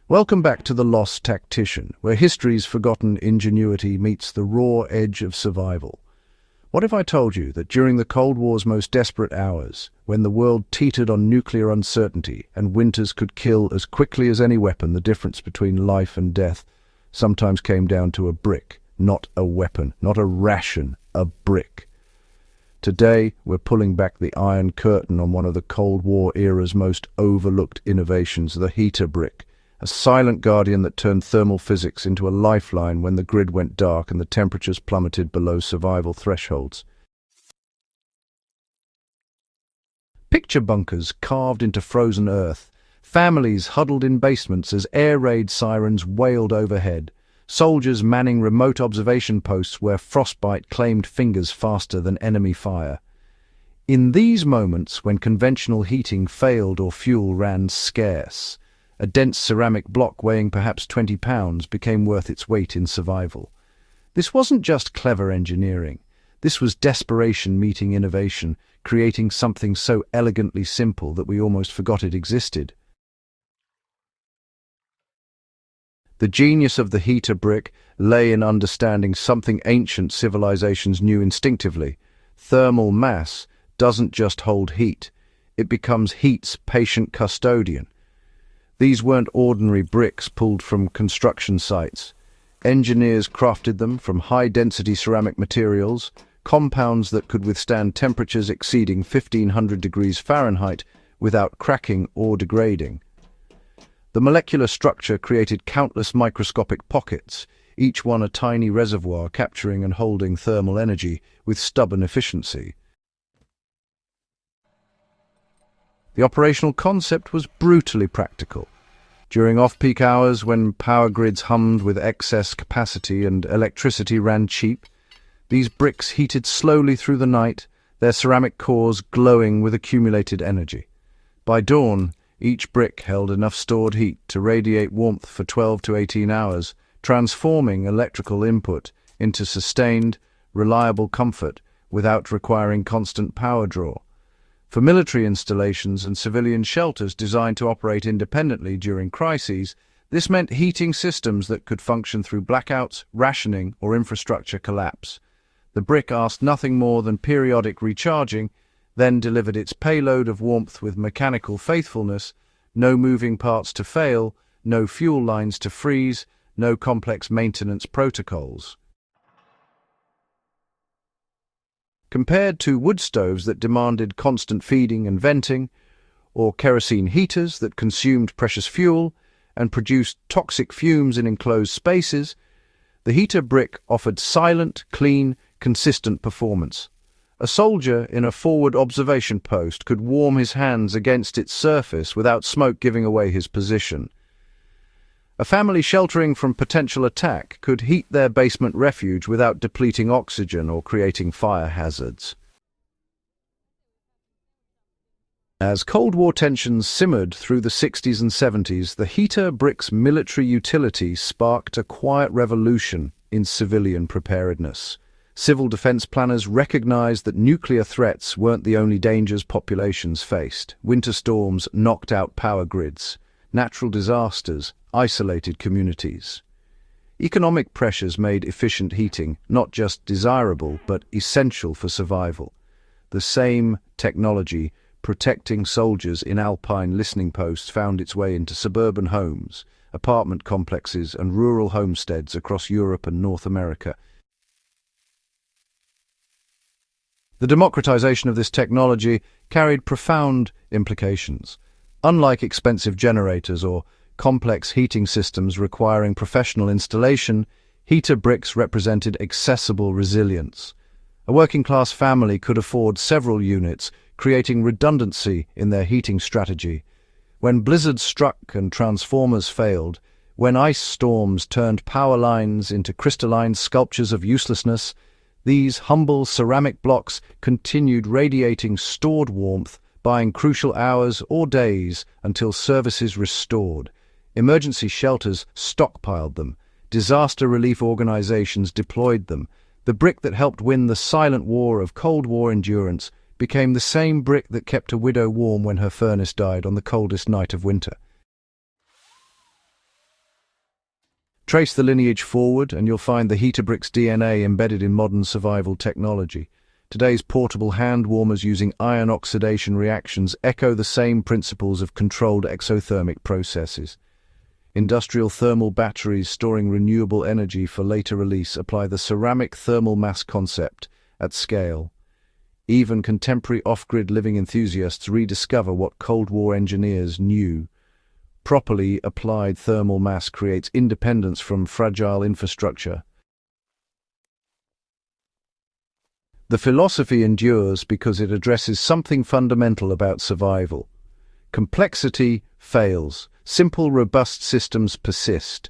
Welcome back to The Lost Tactician, where history's forgotten ingenuity meets the raw edge of survival. What if I told you that during the Cold War's most desperate hours, when the world teetered on nuclear uncertainty and winters could kill as quickly as any weapon, the difference between life and death sometimes came down to a brick, not a weapon, not a ration, a brick. Today, we're pulling back the Iron Curtain on one of the Cold War era's most overlooked innovations, the heater brick. A silent guardian that turned thermal physics into a lifeline when the grid went dark and the temperatures plummeted below survival thresholds. Picture bunkers carved into frozen earth, families huddled in basements as air raid sirens wailed overhead, soldiers manning remote observation posts where frostbite claimed fingers faster than enemy fire. In these moments, when conventional heating failed or fuel ran scarce, a dense ceramic block weighing perhaps 20 pounds became worth its weight in survival. This wasn't just clever engineering. This was desperation meeting innovation, creating something so elegantly simple that we almost forgot it existed. The genius of the heater brick lay in understanding something ancient civilizations knew instinctively. Thermal mass doesn't just hold heat. It becomes heat's patient custodian. These weren't ordinary bricks pulled from construction sites. Engineers crafted them from high-density ceramic materials, compounds that could withstand temperatures exceeding 1500 degrees Fahrenheit without cracking or degrading. The molecular structure created countless microscopic pockets, each one a tiny reservoir capturing and holding thermal energy with stubborn efficiency. The operational concept was brutally practical. During off-peak hours, when power grids hummed with excess capacity and electricity ran cheap, these bricks heated slowly through the night, their ceramic cores glowing with accumulated energy. By dawn, each brick held enough stored heat to radiate warmth for 12 to 18 hours, transforming electrical input into sustained, reliable comfort without requiring constant power draw. For military installations and civilian shelters designed to operate independently during crises, this meant heating systems that could function through blackouts, rationing, or infrastructure collapse. The brick asked nothing more than periodic recharging, then delivered its payload of warmth with mechanical faithfulness, no moving parts to fail, no fuel lines to freeze, no complex maintenance protocols. Compared to wood stoves that demanded constant feeding and venting, or kerosene heaters that consumed precious fuel and produced toxic fumes in enclosed spaces, the heater brick offered silent, clean, consistent performance. A soldier in a forward observation post could warm his hands against its surface without smoke giving away his position. A family sheltering from potential attack could heat their basement refuge without depleting oxygen or creating fire hazards. As Cold War tensions simmered through the 60s and 70s, the heater brick's military utility sparked a quiet revolution in civilian preparedness. Civil defense planners recognized that nuclear threats weren't the only dangers populations faced. Winter storms knocked out power grids. Natural disasters isolated communities. Economic pressures made efficient heating not just desirable but essential for survival. The same technology protecting soldiers in alpine listening posts found its way into suburban homes, apartment complexes and rural homesteads across Europe and North America. The democratization of this technology carried profound implications. Unlike expensive generators or complex heating systems requiring professional installation, heater bricks represented accessible resilience. A working-class family could afford several units, creating redundancy in their heating strategy. When blizzards struck and transformers failed, when ice storms turned power lines into crystalline sculptures of uselessness, these humble ceramic blocks continued radiating stored warmth, buying crucial hours or days until services restored. Emergency shelters stockpiled them. Disaster relief organizations deployed them. The brick that helped win the silent war of Cold War endurance became the same brick that kept a widow warm when her furnace died on the coldest night of winter. Trace the lineage forward and you'll find the heater brick's DNA embedded in modern survival technology. Today's portable hand warmers using ion oxidation reactions echo the same principles of controlled exothermic processes. Industrial thermal batteries storing renewable energy for later release apply the ceramic thermal mass concept at scale. Even contemporary off-grid living enthusiasts rediscover what Cold War engineers knew. Properly applied thermal mass creates independence from fragile infrastructure. The philosophy endures because it addresses something fundamental about survival. Complexity fails. Simple, robust systems persist.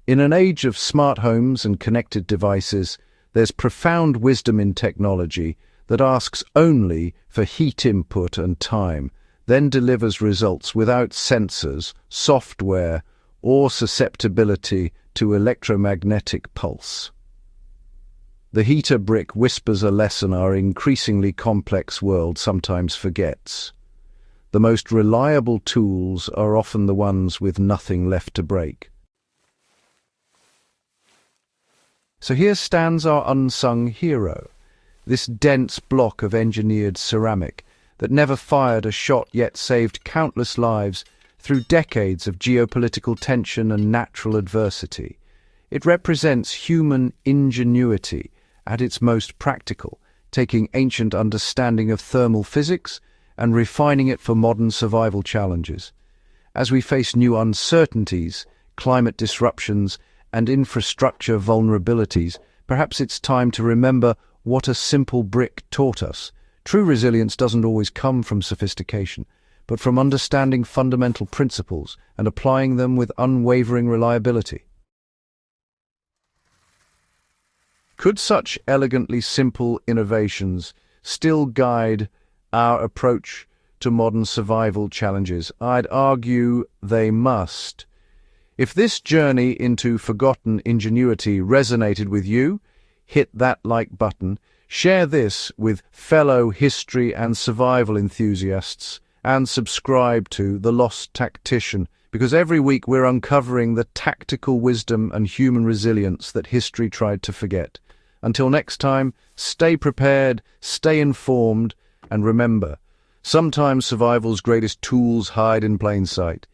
In an age of smart homes and connected devices, there's profound wisdom in technology that asks only for heat input and time, then delivers results without sensors, software, or susceptibility to electromagnetic pulse. The heater brick whispers a lesson our increasingly complex world sometimes forgets. The most reliable tools are often the ones with nothing left to break. So here stands our unsung hero, this dense block of engineered ceramic that never fired a shot yet saved countless lives through decades of geopolitical tension and natural adversity. It represents human ingenuity at its most practical, taking ancient understanding of thermal physics and refining it for modern survival challenges. As we face new uncertainties, climate disruptions, and infrastructure vulnerabilities, perhaps it's time to remember what a simple brick taught us. True resilience doesn't always come from sophistication, but from understanding fundamental principles and applying them with unwavering reliability. Could such elegantly simple innovations still guide our approach to modern survival challenges? I'd argue they must. If this journey into forgotten ingenuity resonated with you, hit that like button, share this with fellow history and survival enthusiasts, and subscribe to The Lost Tactician, because every week we're uncovering the tactical wisdom and human resilience that history tried to forget. Until next time, stay prepared, stay informed, and remember, sometimes survival's greatest tools hide in plain sight.